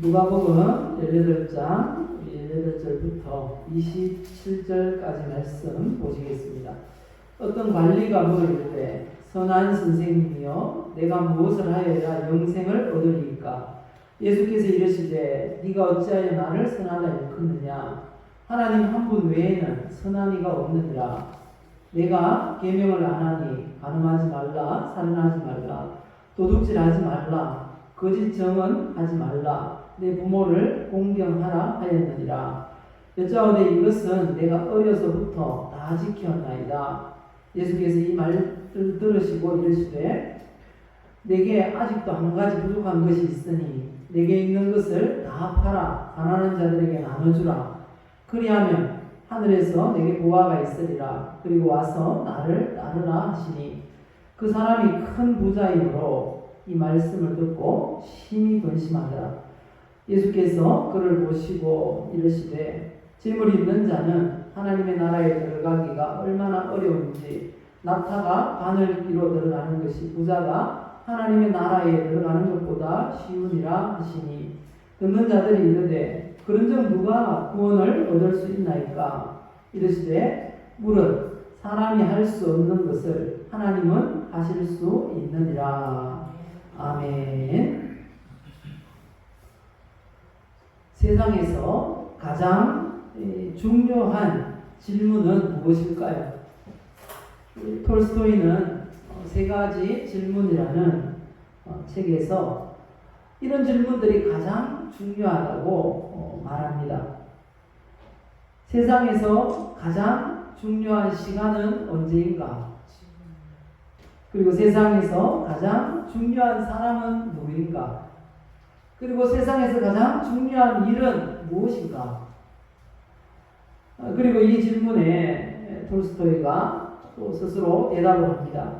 누가복음 18장 18절부터 27절까지 말씀 보시겠습니다. 어떤 관리가 물으되 선한 선생님이여 내가 무엇을 하여야 영생을 얻으리이까? 예수께서 이르시되 네가 어찌하여 나를 선하다 일컫느냐? 하나님 한 분 외에는 선한 이가 없느니라. 내가 계명을 안 하니 간음하지 말라, 살인하지 말라, 도둑질하지 말라, 거짓 증언하지 말라, 내 부모를 공경하라 하였느니라. 여짜오되 이것은 내가 어려서부터 다 지켰나이다. 예수께서 이 말을 들으시고 이르시되 내게 아직도 한 가지 부족한 것이 있으니 내게 있는 것을 다 팔아 가난한 자들에게 나눠주라. 그리하면 하늘에서 내게 보화가 있으리라. 그리고 와서 나를 따르라 하시니 그 사람이 큰 부자이므로 이 말씀을 듣고 심히 근심하더라. 예수께서 그를 보시고 이르시되 재물이 있는 자는 하나님의 나라에 들어가기가 얼마나 어려운지 낙타가 바늘기로 들어가는 것이 부자가 하나님의 나라에 들어가는 것보다 쉬우니라 하시니 듣는 자들이 이르되 그런즉 누가 구원을 얻을 수 있나이까? 이르시되 무릇 사람이 할 수 없는 것을 하나님은 하실 수 있느니라. 아멘. 세상에서 가장 중요한 질문은 무엇일까요? 톨스토이는 세 가지 질문이라는 책에서 이런 질문들이 가장 중요하다고 말합니다. 세상에서 가장 중요한 시간은 언제인가? 그리고 세상에서 가장 중요한 사람은 누구인가? 그리고 세상에서 가장 중요한 일은 무엇인가? 그리고 이 질문에 톨스토이가 또 스스로 대답을 합니다.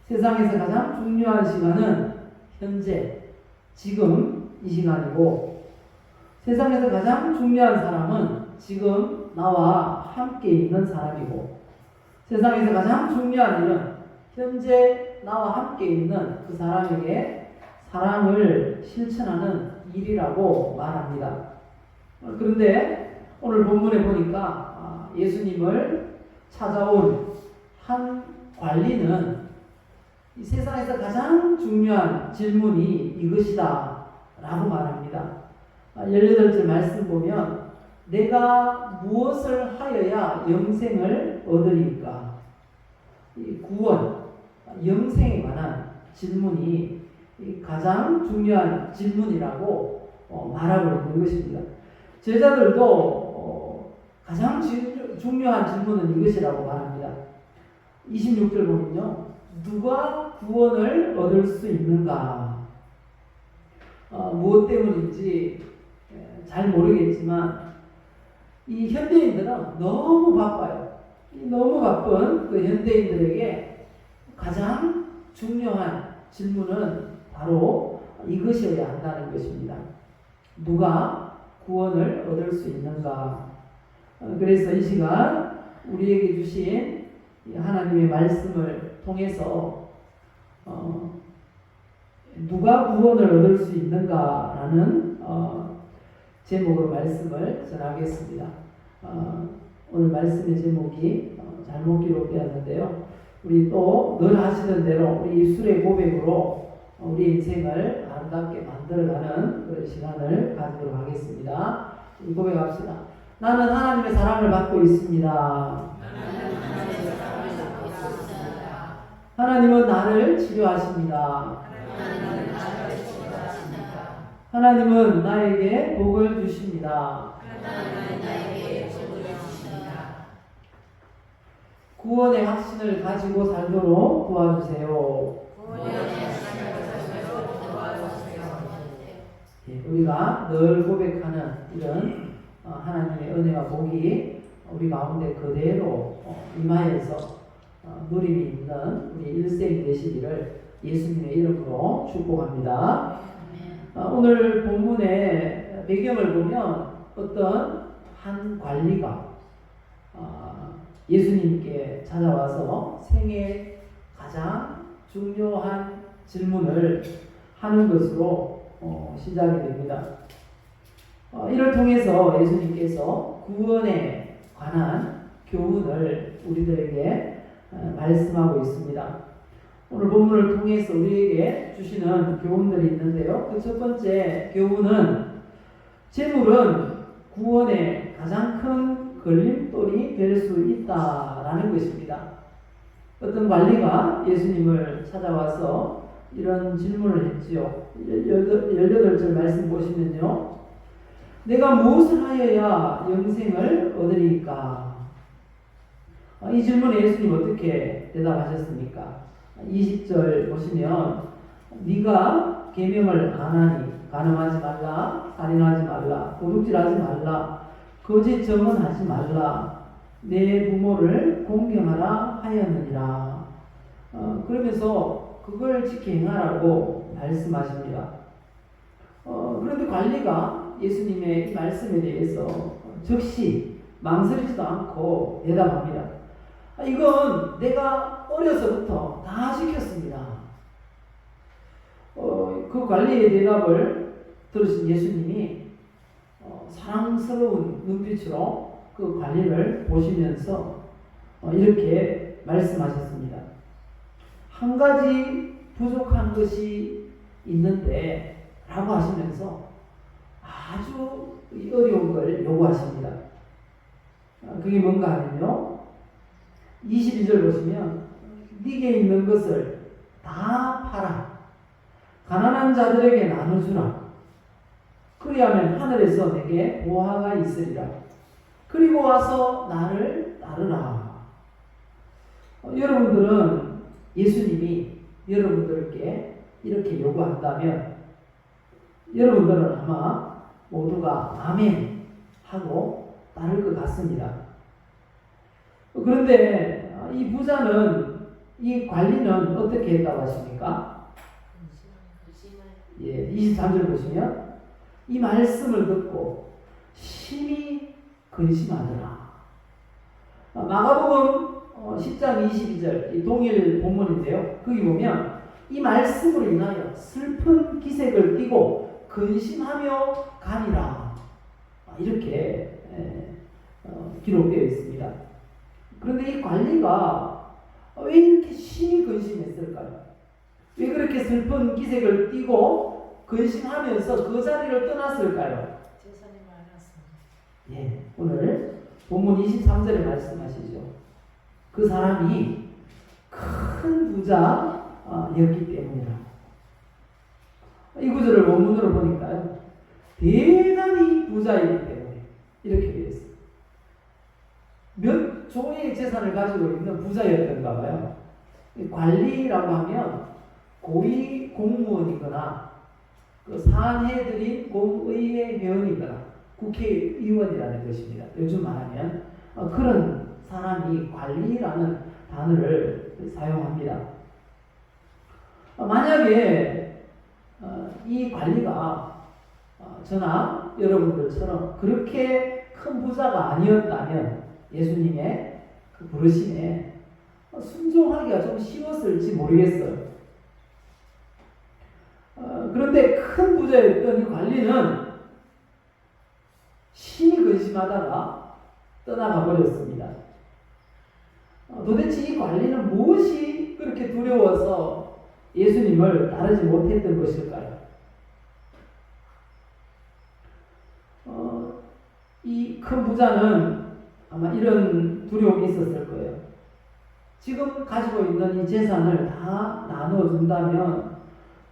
세상에서 가장 중요한 시간은 현재, 지금 이 시간이고 세상에서 가장 중요한 사람은 지금 나와 함께 있는 사람이고 세상에서 가장 중요한 일은 현재 나와 함께 있는 그 사람에게 사랑을 실천하는 일이라고 말합니다. 그런데 오늘 본문에 보니까 예수님을 찾아온 한 관리는 이 세상에서 가장 중요한 질문이 이것이다 라고 말합니다. 18절 말씀 보면 내가 무엇을 하여야 영생을 얻으리까? 구원, 영생에 관한 질문이 가장 중요한 질문이라고 말하고 있는 것입니다. 제자들도 가장 중요한 질문은 이것이라고 말합니다. 26절 보면요. 누가 구원을 얻을 수 있는가? 무엇 때문인지 잘 모르겠지만 이 현대인들은 너무 바빠요. 너무 바쁜 그 현대인들에게 가장 중요한 질문은 바로 이것이어야 한다는 것입니다. 누가 구원을 얻을 수 있는가? 그래서 이 시간 우리에게 주신 하나님의 말씀을 통해서 누가 구원을 얻을 수 있는가라는 제목으로 말씀을 전하겠습니다. 오늘 말씀의 제목이 잘못 기록되었는데요. 우리 또 늘 하시는 대로 우리 입술의 고백으로 우리 인생을 아름답게 만들어가는 그런 시간을 가지도록 하겠습니다. 고백합시다. 나는 하나님의 사랑을 받고 있습니다. 하나님은 나를 치료하십니다. 하나님은 나에게 복을 주십니다. 구원의 확신을 가지고 살도록 도와주세요. 우리가 늘 고백하는 이런 하나님의 은혜와 복이 우리 가운데 그대로 임하여서 누림이 있는 우리 일생이 되시기를 예수님의 이름으로 축복합니다. 오늘 본문의 배경을 보면 어떤 한 관리가 예수님께 찾아와서 생애 가장 중요한 질문을 하는 것으로 시작이 됩니다. 이를 통해서 예수님께서 구원에 관한 교훈을 우리들에게 말씀하고 있습니다. 오늘 본문을 통해서 우리에게 주시는 교훈들이 있는데요. 그 첫 번째 교훈은 재물은 구원의 가장 큰 걸림돌이 될 수 있다라는 것입니다. 어떤 관리가 예수님을 찾아와서 이런 질문을 했지요. 18절 말씀 보시면요. 내가 무엇을 하여야 영생을 얻으리까? 이 질문에 예수님 어떻게 대답하셨습니까? 20절 보시면 네가 계명을 안 하니 간음하지 말라, 살인하지 말라, 도둑질하지 말라, 거짓 증언하지 말라, 내 부모를 공경하라 하였느니라. 그러면서 그걸 지켜 행하라고 말씀하십니다. 그런데 관리가 예수님의 이 말씀에 대해서 즉시 망설이지도 않고 대답합니다. 이건 내가 어려서부터 다 지켰습니다. 그 관리의 대답을 들으신 예수님이 사랑스러운 눈빛으로 그 관리를 보시면서 이렇게 말씀하셨습니다. 한 가지 부족한 것이 있는데 라고 하시면서 아주 어려운 걸 요구하십니다. 그게 뭔가 하면요. 22절 보시면 네게 있는 것을 다 팔아 가난한 자들에게 나눠주라. 그리하면 하늘에서 내게 보화가 있으리라. 그리고 와서 나를 따르라. 여러분들은 예수님이 여러분들께 이렇게 요구한다면 여러분들은 아마 모두가 아멘 하고 따를 것 같습니다. 그런데 이 부자는, 이 관리는 어떻게 했다고 하십니까? 23절 보시면 이 말씀을 듣고 심히 근심하더라. 마가복음 10장 22절 이 동일 본문인데요. 거기 보면 이 말씀으로 인하여 슬픈 기색을 띠고 근심하며 가니라. 이렇게 기록되어 있습니다. 그런데 이 관리가 왜 이렇게 심히 근심했을까요? 왜 그렇게 슬픈 기색을 띠고 근심하면서 그 자리를 떠났을까요? 재산이 많았습니다. 예, 오늘 본문 23절에 말씀하시죠. 그 사람이 큰 부자였기 때문이라. 이 구절을 원문으로 보니까요. 대단히 부자이기 때문에 이렇게 되어 있어요. 몇 조의 재산을 가지고 있는 부자였던가 봐요. 관리라고 하면 고위 공무원이거나 그 사안해드린 공의회 회원이거나 국회의원이라는 것입니다. 요즘 말하면 그런 사람이 관리라는 단어를 사용합니다. 만약에 이 관리가 저나 여러분들처럼 그렇게 큰 부자가 아니었다면 예수님의 그 부르심에 순종하기가 좀 쉬웠을지 모르겠어요. 그런데 큰 부자였던 이 관리는 심히 근심하다가 떠나가 버렸습니다. 도대체 이 관리는 무엇이 그렇게 두려워서 예수님을 따르지 못했던 것일까요? 이 큰 부자는 아마 이런 두려움이 있었을 거예요. 지금 가지고 있는 이 재산을 다 나눠준다면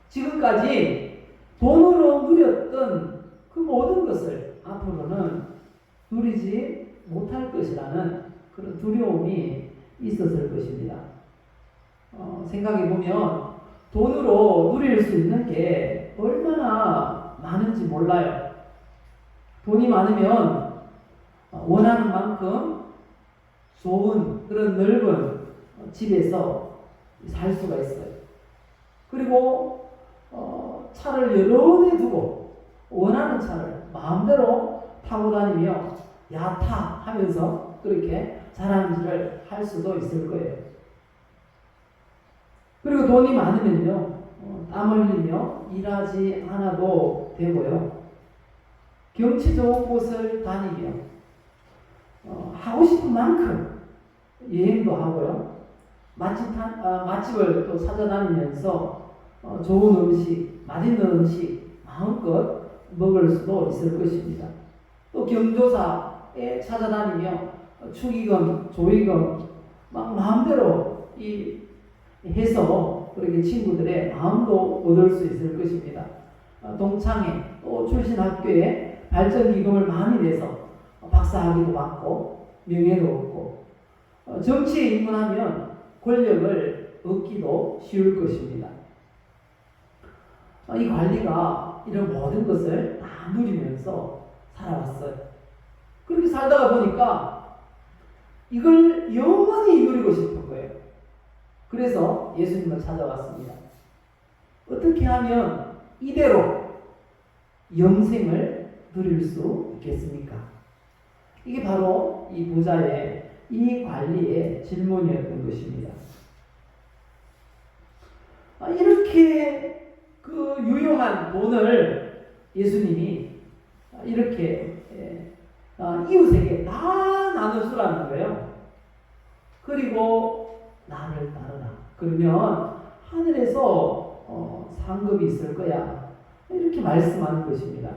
지금까지 돈으로 누렸던 그 모든 것을 앞으로는 누리지 못할 것이라는 그런 두려움이 있었을 것입니다. 생각해보면 돈으로 누릴 수 있는 게 얼마나 많은지 몰라요. 돈이 많으면 원하는 만큼 좋은 그런 넓은 집에서 살 수가 있어요. 그리고 차를 여러 대 두고 원하는 차를 마음대로 타고 다니며 야타 하면서 그렇게 자랑질을 할 수도 있을 거예요. 그리고 돈이 많으면요 땀 흘리며 일하지 않아도 되고요. 경치 좋은 곳을 다니며 하고 싶은 만큼 여행도 하고요. 맛집을 또 찾아다니면서 좋은 음식, 맛있는 음식 마음껏 먹을 수도 있을 것입니다. 또 경조사에 찾아다니며 축의금, 조의금 막 마음대로 해서 그렇게 친구들의 마음도 얻을 수 있을 것입니다. 동창회 또 출신 학교에 발전기금을 많이 내서 박사학위도 받고 명예도 얻고 정치에 입문하면 권력을 얻기도 쉬울 것입니다. 이 관리가 이런 모든 것을 다 누리면서 살아왔어요. 그렇게 살다가 보니까 이걸 영원히 누리고 싶은 거예요. 그래서 예수님을 찾아왔습니다. 어떻게 하면 이대로 영생을 누릴 수 있겠습니까? 이게 바로 이 부자의 이 관리의 질문이었던 것입니다. 이렇게 그 유용한 돈을 예수님이 이렇게 이웃에게 다 나눠주라는 거예요. 그리고 나를 따르라. 그러면 하늘에서 상급이 있을 거야. 이렇게 말씀하는 것입니다.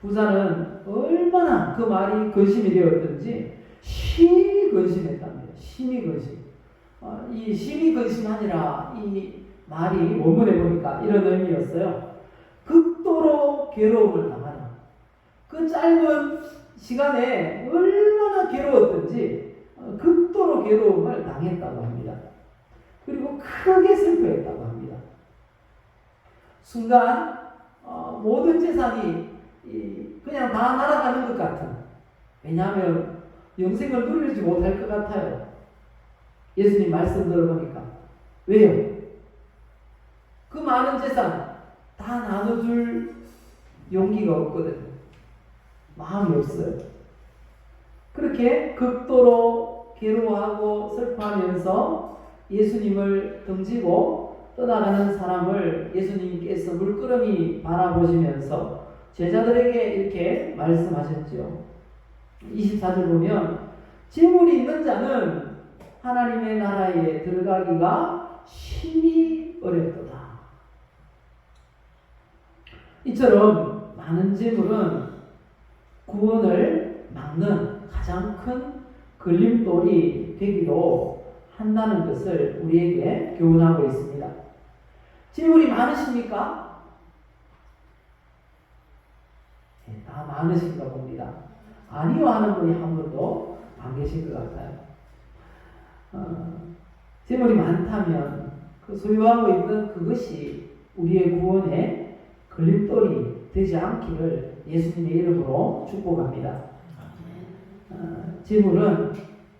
부자는 얼마나 그 말이 근심이 되었든지 심히 근심했답니다. 심히 근심. 이 심히 근심하니라 이 말이 원문에 보니까 이런 의미였어요. 극도로 괴로움을 당하라. 그 짧은 시간에 얼마나 괴로웠든지 극도로 괴로움을 당했다고 합니다. 그리고 크게 슬퍼했다고 합니다. 순간 모든 재산이 그냥 다 날아가는 것 같은, 왜냐하면 영생을 누리지 못할 것 같아요. 예수님 말씀 들어보니까. 왜요? 그 많은 재산 다 나눠줄 용기가 없거든요. 마음이 없어요. 그렇게 극도로 괴로워하고 슬퍼하면서 예수님을 등지고 떠나가는 사람을 예수님께서 물끄러미 바라보시면서 제자들에게 이렇게 말씀하셨죠. 24절 보면 재물이 있는 자는 하나님의 나라에 들어가기가 심히 어렵도다. 이처럼 많은 재물은 구원을 막는 가장 큰 걸림돌이 되기도 한다는 것을 우리에게 교훈하고 있습니다. 재물이 많으십니까? 네, 다 많으신가 봅니다. 아니요 하는 분이 한 분도 안 계실 것 같아요. 재물이 많다면 그 소유하고 있는 그것이 우리의 구원에 걸림돌이 되지 않기를 예수님의 이름으로 축복합니다. 재물은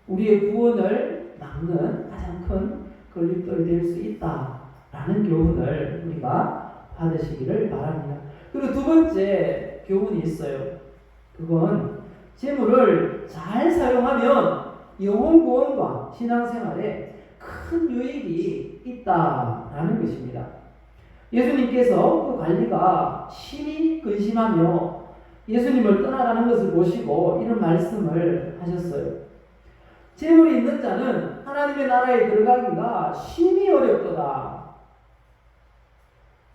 우리의 구원을 막는 가장 큰 걸림돌이 될 수 있다라는 교훈을 우리가 받으시기를 바랍니다. 그리고 두 번째 교훈이 있어요. 그건 재물을 잘 사용하면 영혼 구원과 신앙생활에 큰 유익이 있다라는 것입니다. 예수님께서 그 관리가 심히 근심하며 예수님을 떠나가는 것을 보시고 이런 말씀을 하셨어요. 재물이 있는 자는 하나님의 나라에 들어가기가 심히 어렵도다.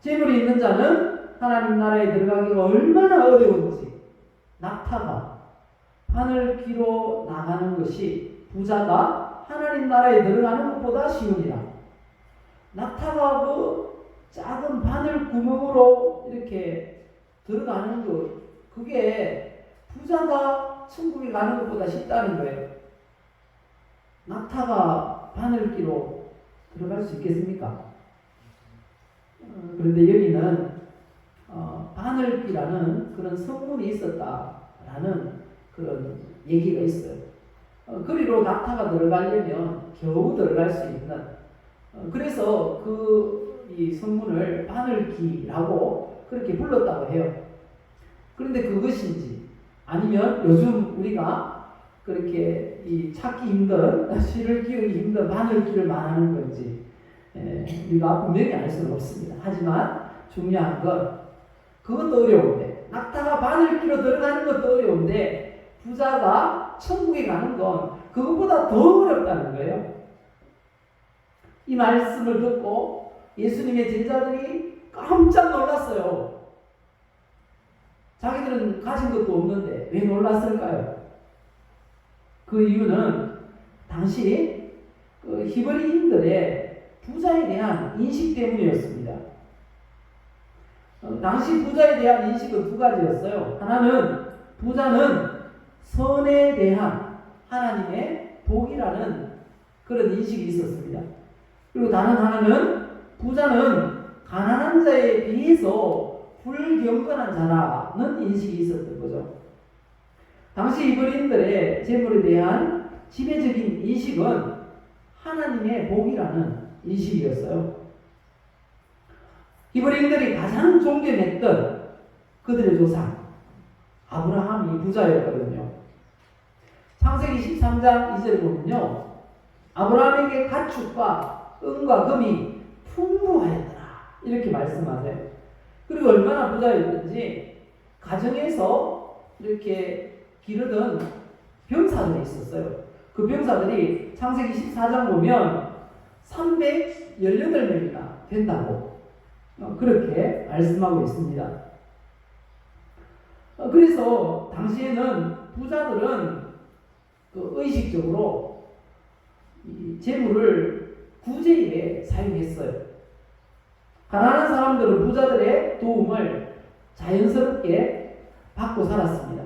재물이 있는 자는 하나님 나라에 들어가기가 얼마나 어려운지, 낙타가 하늘 길로 나가는 것이 부자가 하나님 나라에 들어가는 것보다 쉬우니라. 낙타가 그 작은 바늘 구멍으로 이렇게 들어가는 것, 그게 부자가 천국에 가는 것보다 쉽다는 거예요. 낙타가 바늘기로 들어갈 수 있겠습니까? 그런데 여기는 바늘기라는 그런 성분이 있었다라는 그런 얘기가 있어요. 그리로 낙타가 들어가려면 겨우 들어갈 수 있는, 그래서 이 성분을 바늘기라고 그렇게 불렀다고 해요. 그런데 그것인지 아니면 요즘 우리가 그렇게 찾기 힘든, 실을 끼우기 힘든 바늘기를 말하는 건지 우리가 분명히 알 수는 없습니다. 하지만 중요한 건 그것도 어려운데, 낙타가 바늘기로 들어가는 것도 어려운데 부자가 천국에 가는 건 그것보다 더 어렵다는 거예요. 이 말씀을 듣고 예수님의 제자들이 깜짝 놀랐어요. 자기들은 가진 것도 없는데 왜 놀랐을까요? 그 이유는 당시 그 히브리인들의 부자에 대한 인식 때문이었습니다. 당시 부자에 대한 인식은 두 가지였어요. 하나는 부자는 선에 대한 하나님의 복이라는 그런 인식이 있었습니다. 그리고 다른 하나는 부자는 가난한 자에 비해서 불경건한 자라는 인식이 있었던 거죠. 당시 히브리인들의 재물에 대한 지배적인 인식은 하나님의 복이라는 인식이었어요. 히브리인들이 가장 존경했던 그들의 조상 아브라함이 부자였거든요. 창세기 13장 2절에 보면요, 아브라함에게 가축과 은과 금이 풍부하였더라 이렇게 말씀하세요. 그리고 얼마나 부자였든지 가정에서 이렇게 기르던 병사들이 있었어요. 그 병사들이 창세기 14장 보면 318명이나 된다고 그렇게 말씀하고 있습니다. 그래서 당시에는 부자들은 그 의식적으로 이 재물을 구제에 사용했어요. 가난한 사람들은 부자들의 도움을 자연스럽게 받고 살았습니다.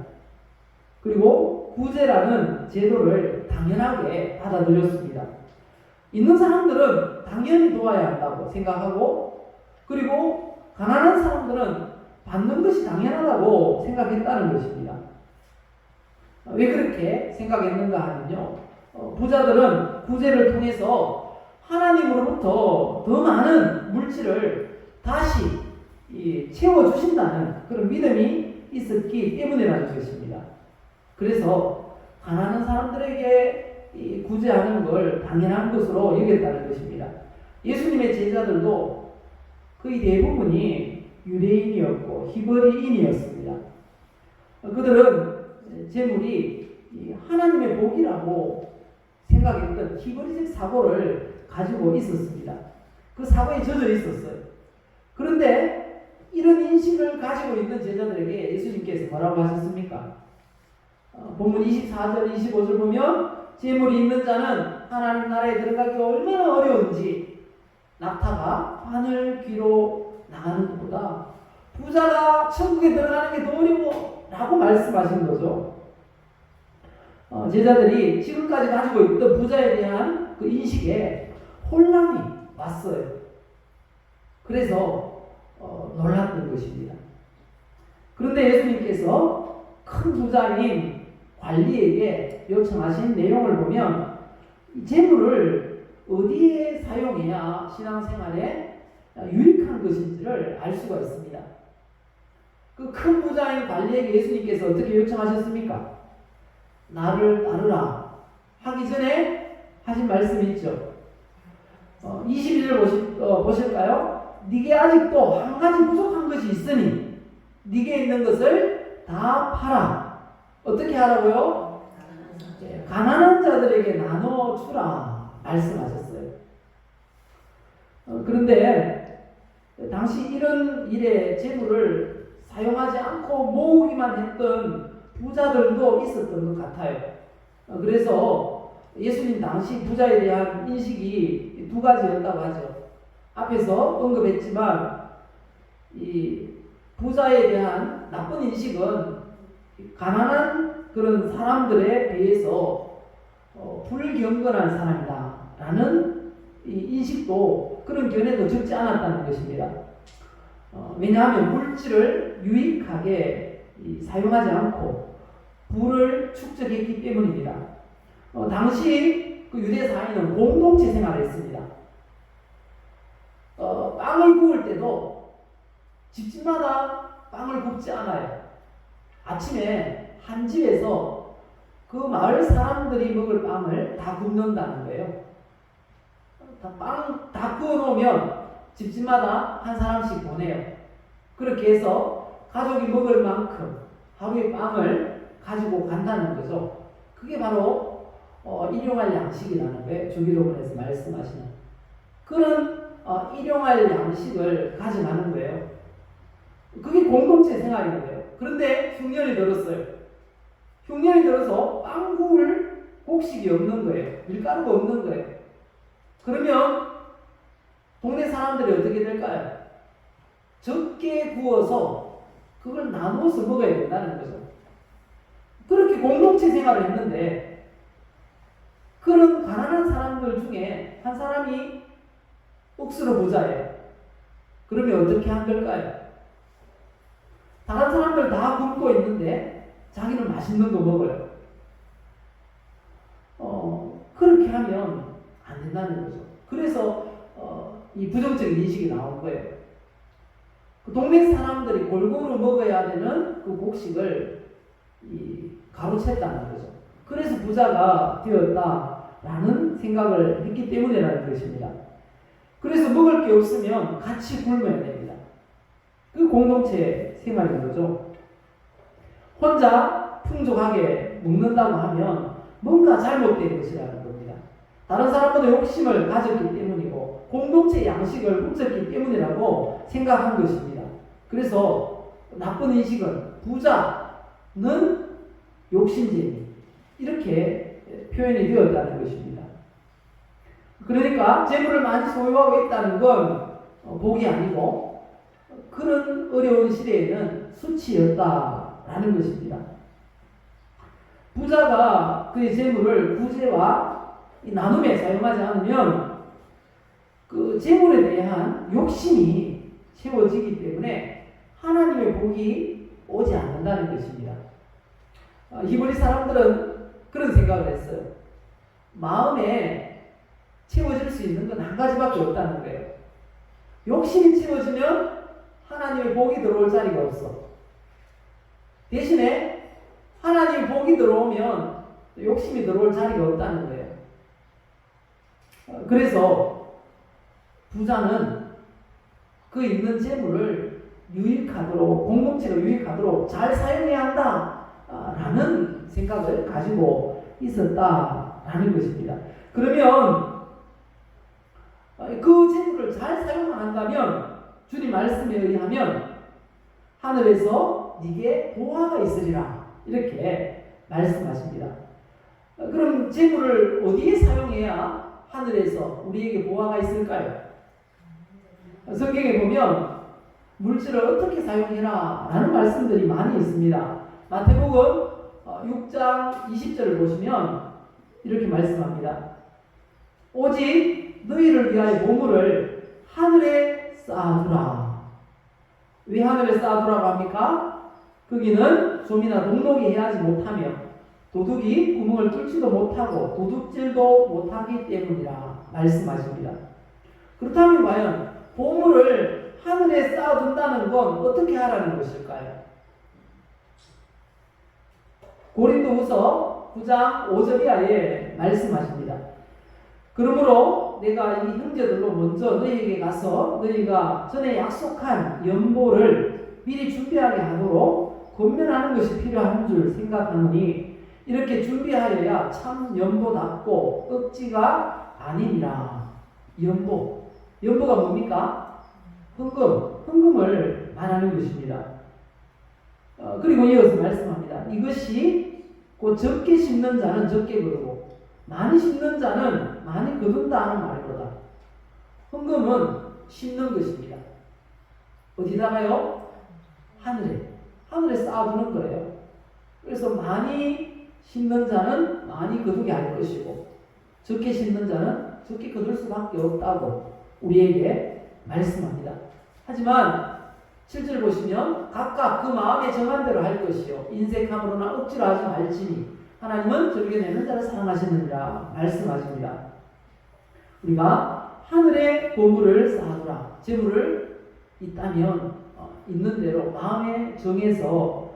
그리고 구제라는 제도를 당연하게 받아들였습니다. 있는 사람들은 당연히 도와야 한다고 생각하고, 그리고 가난한 사람들은 받는 것이 당연하다고 생각했다는 것입니다. 왜 그렇게 생각했는가 하면요, 부자들은 구제를 통해서 하나님으로부터 더 많은 물질을 다시 채워주신다는 그런 믿음이 있었기 때문이라는 것입니다. 그래서 가난한 사람들에게 구제하는 걸 당연한 것으로 여겼다는 것입니다. 예수님의 제자들도 거의 대부분이 유대인이었고 히브리인이었습니다. 그들은 재물이 하나님의 복이라고 생각했던 히브리적 사고를 가지고 있었습니다. 그 사고에 젖어 있었어요. 그런데 이런 인식을 가지고 있는 제자들에게 예수님께서 뭐라고 하셨습니까? 본문 24절 25절 보면 재물이 있는 자는 하나님 나라에 들어가기가 얼마나 어려운지 낙타가 바늘 귀로 나가는 것보다 부자가 천국에 들어가는 게 더 어려워 라고 말씀하신 거죠. 제자들이 지금까지 가지고 있던 부자에 대한 그 인식에 혼란이 왔어요. 그래서 놀랐던 것입니다. 그런데 예수님께서 큰 부자인 관리에게 요청하신 내용을 보면 재물을 어디에 사용해야 신앙생활에 유익한 것인지를 알 수가 있습니다. 그 큰 부자인 관리에게 예수님께서 어떻게 요청하셨습니까? 나를 따르라 하기 전에 하신 말씀이 있죠. 21절 보실까요? 네게 아직도 한 가지 부족한 것이 있으니 네게 있는 것을 다 팔아. 어떻게 하라고요? 가난한 자들에게 나눠주라 말씀하셨어요. 그런데 당시 이런 일에 재물을 사용하지 않고 모으기만 했던 부자들도 있었던 것 같아요. 그래서 예수님 당시 부자에 대한 인식이 두 가지였다고 하죠. 앞에서 언급했지만 이 부자에 대한 나쁜 인식은 가난한 그런 사람들에 비해서 불경건한 사람이다 라는 인식도, 그런 견해도 적지 않았다는 것입니다. 왜냐하면 물질을 유익하게 사용하지 않고 부를 축적했기 때문입니다. 당시 그 유대 사회는 공동체 생활을 했습니다. 빵을 구울 때도 집집마다 빵을 굽지 않아요. 아침에 한 집에서 그 마을 사람들이 먹을 빵을 다 굽는다는 거예요. 빵 다 구워 놓으면 집집마다 한 사람씩 보내요. 그렇게 해서 가족이 먹을 만큼 하루의 빵을 가지고 간다는 거죠. 그게 바로 일용할 양식이라는 거예요. 주기도문에서 말씀하시는 그런 일용할 양식을 가져가는 거예요. 그게 공동체 생활인 거예요. 그런데 흉년이 들었어요. 흉년이 들어서 빵 구울 곡식이 없는 거예요. 밀가루가 없는 거예요. 그러면 동네 사람들이 어떻게 될까요? 적게 구워서 그걸 나누어서 먹어야 된다는 거죠. 그렇게 공동체 생활을 했는데 그런 가난한 사람들 중에 한 사람이 억수로 부자예요. 그러면 어떻게 한 걸까요? 다른 사람들 다 굶고 있는데 자기는 맛있는 거 먹어요. 그렇게 하면 안 된다는 거죠. 그래서 이 부정적인 인식이 나온 거예요. 그 동네 사람들이 골고루 먹어야 되는 그 곡식을 가로챘다는 거죠. 그래서 부자가 되었다라는 생각을 했기 때문이라는 것입니다. 그래서 먹을 게 없으면 같이 굶어야 됩니다. 그 공동체 생활인 거죠. 혼자 풍족하게 먹는다고 하면 뭔가 잘못된 것이라는 겁니다. 다른 사람보다 욕심을 가졌기 때문이고 공동체 양식을 훔쳤기 때문이라고 생각한 것입니다. 그래서 나쁜 인식은 부자는 욕심쟁이 이렇게 표현이 되었다는 것입니다. 그러니까 재물을 많이 소유하고 있다는 건 복이 아니고 그런 어려운 시대에는 수치였다라는 것입니다. 부자가 그의 재물을 구제와 나눔에 사용하지 않으면 그 재물에 대한 욕심이 채워지기 때문에 하나님의 복이 오지 않는다는 것입니다. 히브리 사람들은 그런 생각을 했어요. 마음에 채워질 수 있는 건 한 가지밖에 없다는 거예요. 욕심이 채워지면 하나님의 복이 들어올 자리가 없어. 대신에 하나님의 복이 들어오면 욕심이 들어올 자리가 없다는 거예요. 그래서 부자는 그 있는 재물을 유익하도록, 공동체가 유익하도록 잘 사용해야 한다라는 생각을 가지고 있었다라는 것입니다. 그러면 그 재물을 잘 사용한다면 주님 말씀에 의하면 하늘에서 네게 보화가 있으리라 이렇게 말씀하십니다. 그럼 재물을 어디에 사용해야 하늘에서 우리에게 보화가 있을까요? 성경에 보면 물질을 어떻게 사용해라 라는 말씀들이 많이 있습니다. 마태복음 6장 20절을 보시면 이렇게 말씀합니다. 오직 너희를 위하여 보물을 하늘에 쌓아두라. 왜 하늘에 쌓아두라고 합니까? 거기는 좀이나 녹록이 해하지 못하며 도둑이 구멍을 뚫지도 못하고 도둑질도 못하기 때문이라 말씀하십니다. 그렇다면 과연 보물을 하늘에 쌓아둔다는 건 어떻게 하라는 것일까요? 고린도후서 9장 5절 이하에 말씀하십니다. 그러므로 내가 이 형제들로 먼저 너희에게 가서 너희가 전에 약속한 연보를 미리 준비하게 하도록 권면하는 것이 필요한 줄 생각하노니 이렇게 준비하여야 참 연보답고 억지가 아니니라. 연보가 뭡니까? 헌금을 말하는 것입니다. 그리고 이어서 말씀합니다. 이것이 곧 적게 심는 자는 적게 거두고 많이 심는 자는 많이 거둔다 하는 말이로다. 헌금은 심는 것입니다. 어디다가요? 하늘에 쌓아두는 거예요. 그래서 많이 심는 자는 많이 거두게 할 것이고 적게 심는 자는 적게 거둘 수밖에 없다고 우리에게 말씀합니다. 하지만 7절 보시면 각각 그 마음에 정한 대로 할 것이요 인색함으로나 억지로 하지 말지니 하나님은 즐겨 내는 자를 사랑하시느니라 말씀하십니다. 우리가 하늘에 보물을 쌓아두라. 재물을 있다면 있는 대로 마음에 정해서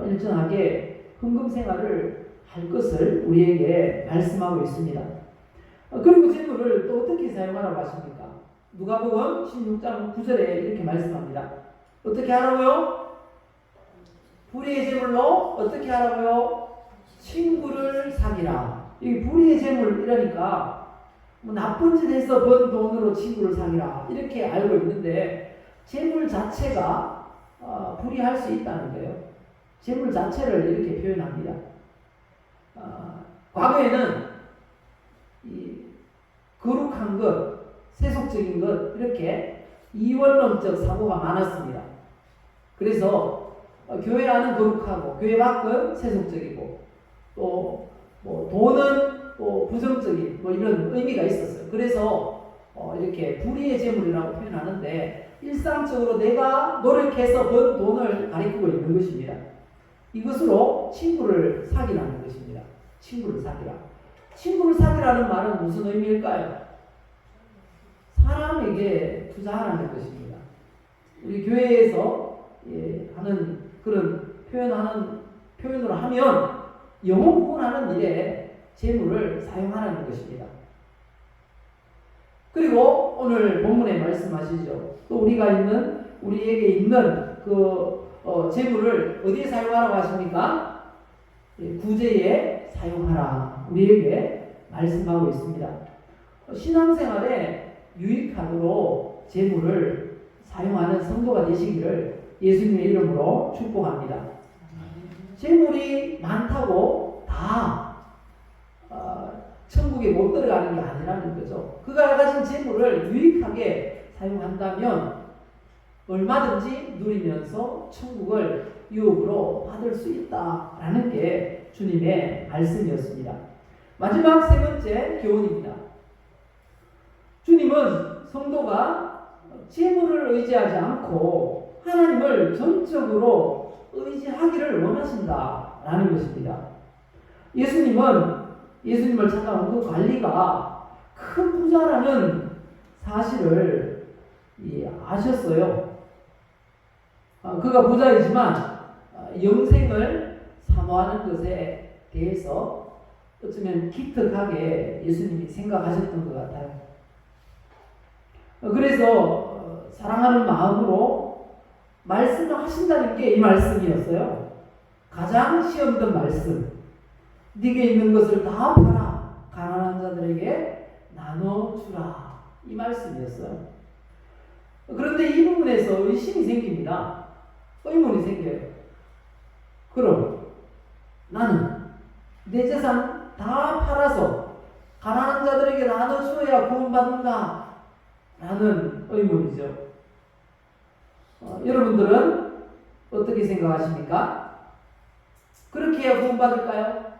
일정하게 헌금 생활을 할 것을 우리에게 말씀하고 있습니다. 그리고 재물을 또 어떻게 사용하라고 하십니까? 누가복음 16장 9절에 이렇게 말씀합니다. 어떻게 하라고요? 불의의 재물로 어떻게 하라고요? 친구를 사귀라. 이 불의의 재물 이러니까 뭐 나쁜 짓 해서 번 돈으로 친구를 사귀라 이렇게 알고 있는데 재물 자체가 불의할 수 있다는 거예요. 재물 자체를 이렇게 표현합니다. 과거에는 이 거룩한 것, 세속적인 것 이렇게 이원론적 사고가 많았습니다. 그래서 교회 안은 거룩하고 교회 밖은 세속적이고 또 뭐 돈은 또 부정적인 뭐 이런 의미가 있었어요. 그래서 이렇게 불의의 재물이라고 표현하는데 일상적으로 내가 노력해서 번 돈을 가리키고 있는 것입니다. 이것으로 친구를 사귀라는 것입니다. 친구를 사귀라. 친구를 사귀라는 말은 무슨 의미일까요? 사람에게 투자하라는 것입니다. 우리 교회에서 하는 그런 표현으로 하면 영혼 구원하는 일에 재물을 사용하라는 것입니다. 그리고 오늘 본문에 말씀하시죠. 또 우리에게 있는 그 재물을 어디에 사용하라고 하십니까? 구제에 사용하라. 우리에게 말씀하고 있습니다. 신앙생활에 유익하도록 재물을 사용하는 성도가 되시기를 예수님의 이름으로 축복합니다. 재물이 많다고 다 천국에 못 들어가는 게 아니라는 거죠. 그가 가진 재물을 유익하게 사용한다면 얼마든지 누리면서 천국을 유업으로 받을 수 있다라는 게 주님의 말씀이었습니다. 마지막 세 번째 교훈입니다. 주님은 성도가 재물을 의지하지 않고 하나님을 전적으로 의지하기를 원하신다라는 것입니다. 예수님을 찾아온 그 관리가 큰 부자라는 사실을 아셨어요. 그가 부자이지만 영생을 사모하는 것에 대해서 어쩌면 기특하게 예수님이 생각하셨던 것 같아요. 그래서 사랑하는 마음으로 말씀을 하신다는 게 이 말씀이었어요. 가장 쉬웠던 말씀. 네게 있는 것을 다 팔아 가난한 자들에게 나눠주라. 이 말씀이었어요. 그런데 이 부분에서 의심이 생깁니다. 의문이 생겨요. 그럼 나는 내 재산 다 팔아서 가난한 자들에게 나눠줘야 구원받는다 라는 의문이죠. 여러분들은 어떻게 생각하십니까? 그렇게 해야 구원받을까요?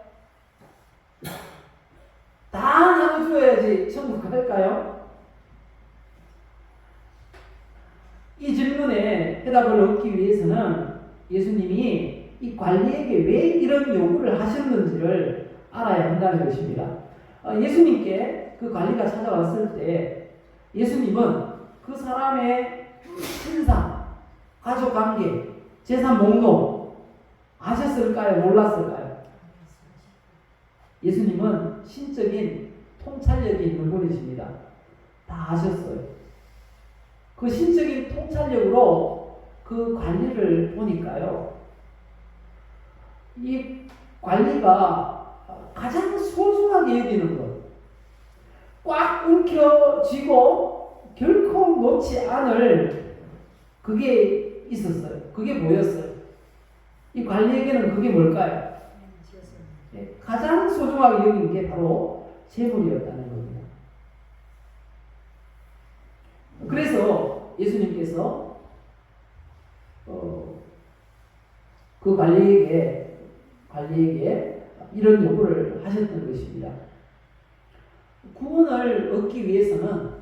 다 나눠줘야지 천국 갈까요? 이 질문에 해답을 얻기 위해서는 예수님이 이 관리에게 왜 이런 요구를 하셨는지를 알아야 한다는 것입니다. 예수님께 그 관리가 찾아왔을 때 예수님은 그 사람의 신상, 가족관계, 재산 목록 아셨을까요? 몰랐을까요? 예수님은 신적인 통찰력이 있는 분이십니다. 다 아셨어요. 그 신적인 통찰력으로 그 관리를 보니까요. 이 관리가 가장 소중하게 여기는 것, 꽉 움켜쥐고 결코 놓지 않을 그게 있었어요. 그게 뭐였어요? 이 관리에게는 그게 뭘까요? 가장 소중하게 여긴 게 바로 재물이었다는 겁니다. 그래서 예수님께서 그 관리에게 이런 요구를 하셨던 것입니다. 구원을 얻기 위해서는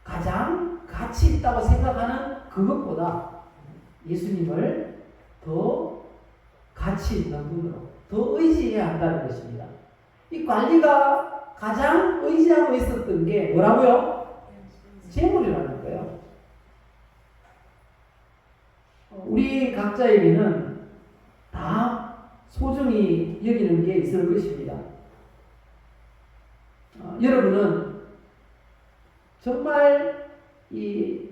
가장 가치 있다고 생각하는 그것보다 예수님을 더 가치 있는 분으로 더 의지해야 한다는 것입니다. 이 관리가 가장 의지하고 있었던 게 뭐라고요? 재물이라는 거예요. 우리 각자에게는 다 소중히 여기는 게 있을 것입니다. 여러분은 정말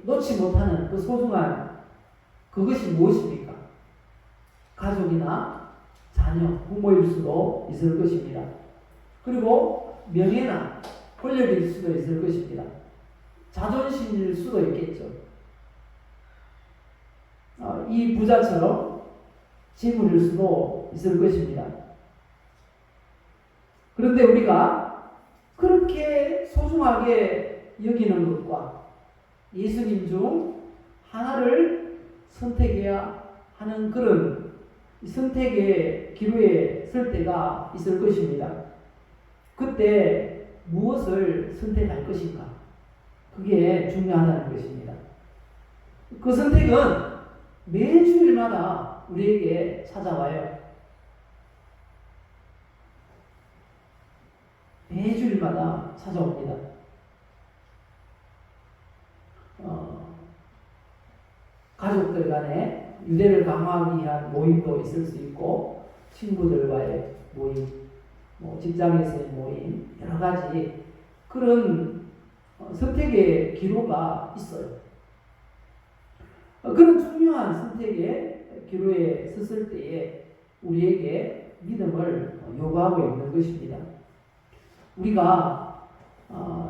놓지 못하는 그 소중한 그것이 무엇입니까? 가족이나 자녀, 부모일 수도 있을 것입니다. 그리고 명예나 권력일 수도 있을 것입니다. 자존심일 수도 있겠죠. 이 부자처럼 재물일 수도 있을 것입니다. 그런데 우리가 그렇게 소중하게 여기는 것과 예수님 중 하나를 선택해야 하는 그런 선택의 기로에 설 때가 있을 것입니다. 그때 무엇을 선택할 것인가? 그게 중요하다는 것입니다. 그 선택은 매주일마다 우리에게 찾아와요. 매주일마다 찾아옵니다. 가족들 간에 유대를 강화하기 위한 모임도 있을 수 있고, 친구들과의 모임, 직장에서의 모임, 여러 가지 그런 선택의 기로가 있어요. 그런 중요한 선택의 기로에 섰을 때에 우리에게 믿음을 요구하고 있는 것입니다. 우리가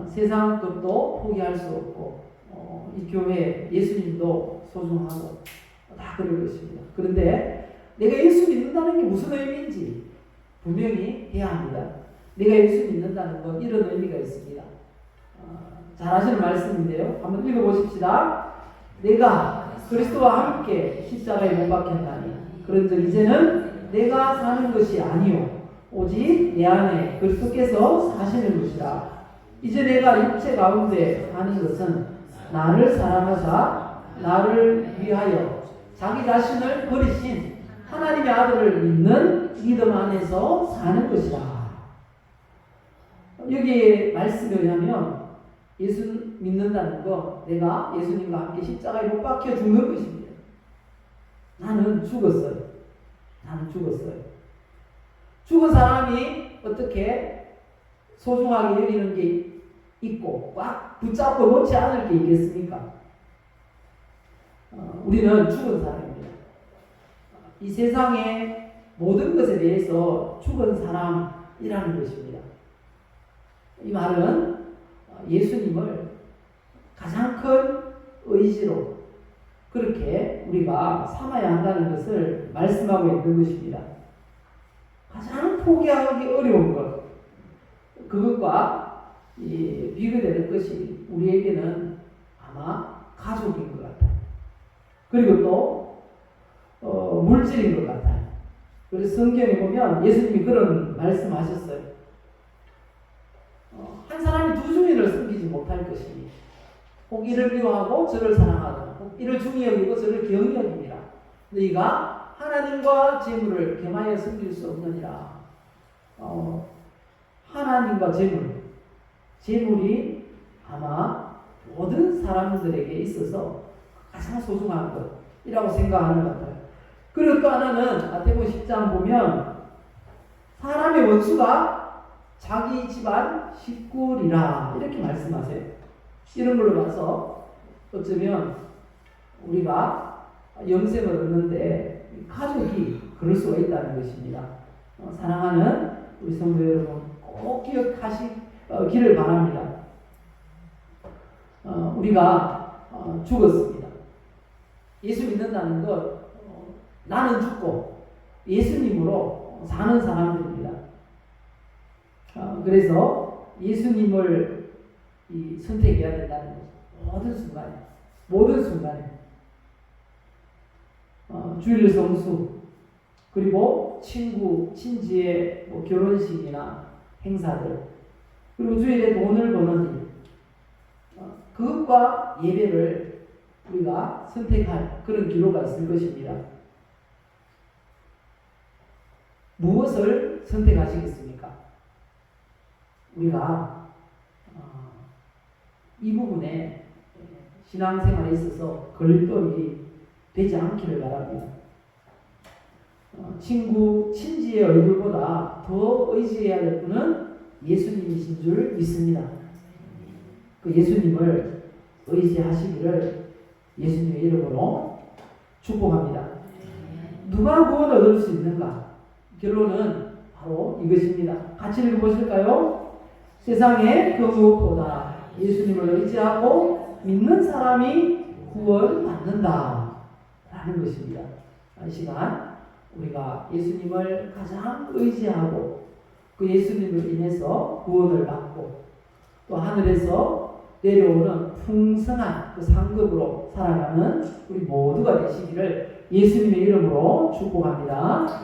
세상 것도 포기할 수 없고, 이 교회 예수님도 소중하고 다 그럴 것입니다. 그런데 내가 예수 믿는다는 게 무슨 의미인지 분명히 해야 합니다. 내가 예수 믿는다는 건 이런 의미가 있습니다. 잘 아시는 말씀인데요. 한번 읽어보십시다. 내가 그리스도와 함께 십자가에 못 박혔나니 그런즉 이제는 내가 사는 것이 아니요 오직 내 안에 그리스도께서 사시는 것이라. 이제 내가 육체 가운데 사는 것은 나를 사랑하사 나를 위하여 자기 자신을 버리신 하나님의 아들을 믿는 믿음 안에서 사는 것이다. 여기에 말씀에 의하면 예수 믿는다는 거, 내가 예수님과 함께 십자가에 못 박혀 죽는 것입니다. 나는 죽었어요. 나는 죽었어요. 죽은 사람이 어떻게 소중하게 여기는 게 있고 꽉 붙잡고 놓지 않을 게 있겠습니까? 우리는 죽은 사람입니다. 이 세상의 모든 것에 대해서 죽은 사람이라는 것입니다. 이 말은 예수님을 가장 큰 의지로 그렇게 우리가 삼아야 한다는 것을 말씀하고 있는 것입니다. 가장 포기하기 어려운 것, 그것과 비교되는 것이 우리에게는 아마 가족인 것 같아요. 그리고 또 물질인 것 같아요. 그래서 성경에 보면 예수님이 그런 말씀하셨어요. 한 사람이 두 주인을 섬기지 못할 것이니 혹 이를 미워하고 저를 사랑하거나 혹 이를 중히 여기고 저를 경히 여깁니다. 너희가 하나님과 재물을 겸하여 섬길 수 없느니라. 하나님과 재물이 아마 모든 사람들에게 있어서 가장 소중한 것이라고 생각하는 것 같아요. 그리고 또 하나는 마태복음 10장 보면 사람의 원수가 자기 집안 식구리라 이렇게 말씀하세요. 이런 걸로 봐서 어쩌면 우리가 영생을 얻는데 가족이 그럴 수가 있다는 것입니다. 사랑하는 우리 성도 여러분 꼭 기억하시기를 바랍니다. 우리가 죽었습니다. 예수 믿는다는 것, 나는 죽고 예수님으로 사는 사람들입니다. 그래서 예수님을 선택해야 된다는 거죠. 모든 순간에 주일 성수, 그리고 친지의 결혼식이나 행사들, 그리고 주일에 돈을 버는 일, 그것과 예배를 우리가 선택할 그런 기로가 있을 것입니다. 무엇을 선택하시겠습니까? 우리가 이 부분에 신앙생활에 있어서 걸림돌이 되지 않기를 바랍니다. 친지의 얼굴보다 더 의지해야 될 분은 예수님이신 줄 믿습니다. 그 예수님을 의지하시기를 예수님의 이름으로 축복합니다. 누가 구원을 얻을 수 있는가? 결론은 바로 이것입니다. 같이 읽어보실까요? 세상에 그 무엇보다 예수님을 의지하고 믿는 사람이 구원받는다 라는 것입니다. 이 시간 우리가 예수님을 가장 의지하고 그 예수님을 인해서 구원을 받고 또 하늘에서 내려오는 풍성한 그 상급으로 살아가는 우리 모두가 되시기를 예수님의 이름으로 축복합니다.